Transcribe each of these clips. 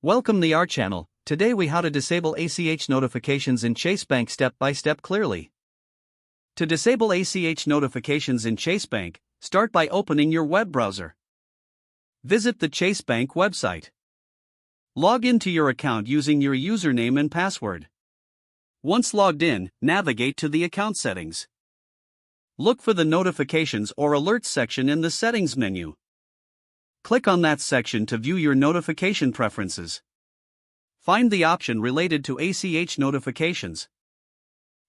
Welcome to our channel. Today we how to disable ACH notifications in Chase Bank step by step clearly. To disable ACH notifications in Chase Bank, start by opening your web browser. Visit the Chase Bank website. Log into your account using your username and password. Once logged in, navigate to the account settings. Look for the notifications or alerts section in the settings menu. Click on that section to view your notification preferences. Find the option related to ACH notifications.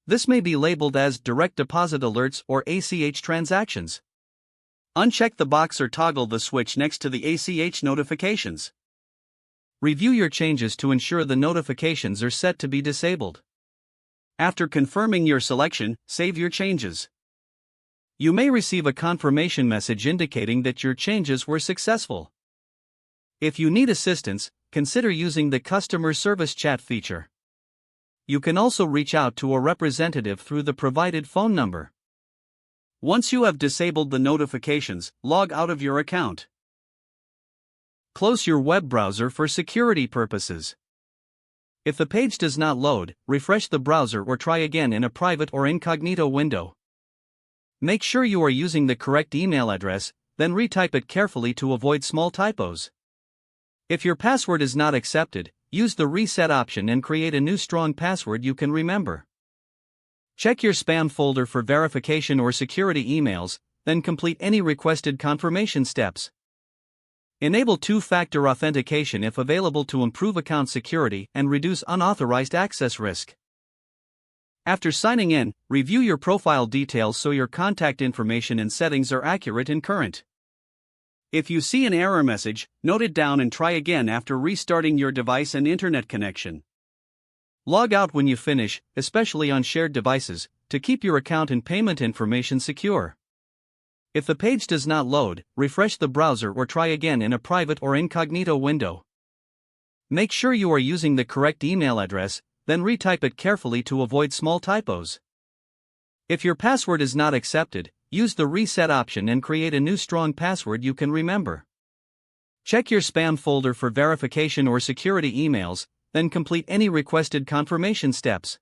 This may be labeled as direct deposit alerts or ACH transactions. Uncheck the box or toggle the switch next to the ACH notifications. Review your changes to ensure the notifications are set to be disabled. After confirming your selection, save your changes. You may receive a confirmation message indicating that your changes were successful. If you need assistance, consider using the customer service chat feature. You can also reach out to a representative through the provided phone number. Once you have disabled the notifications, log out of your account. Close your web browser for security purposes. If the page does not load, refresh the browser or try again in a private or incognito window. Make sure you are using the correct email address, then retype it carefully to avoid small typos. If your password is not accepted, use the reset option and create a new strong password you can remember. Check your spam folder for verification or security emails, then complete any requested confirmation steps. Enable two-factor authentication if available to improve account security and reduce unauthorized access risk. After signing in, review your profile details so your contact information and settings are accurate and current. If you see an error message, note it down and try again after restarting your device and internet connection. Log out when you finish, especially on shared devices, to keep your account and payment information secure. If the page does not load, refresh the browser or try again in a private or incognito window. Make sure you are using the correct email address, then retype it carefully to avoid small typos. If your password is not accepted, use the reset option and create a new strong password you can remember. Check your spam folder for verification or security emails, then complete any requested confirmation steps.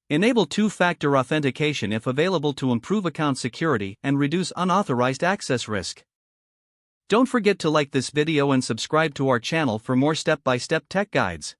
Enable two-factor authentication if available to improve account security and reduce unauthorized access risk. Don't forget to like this video and subscribe to our channel for more step-by-step tech guides.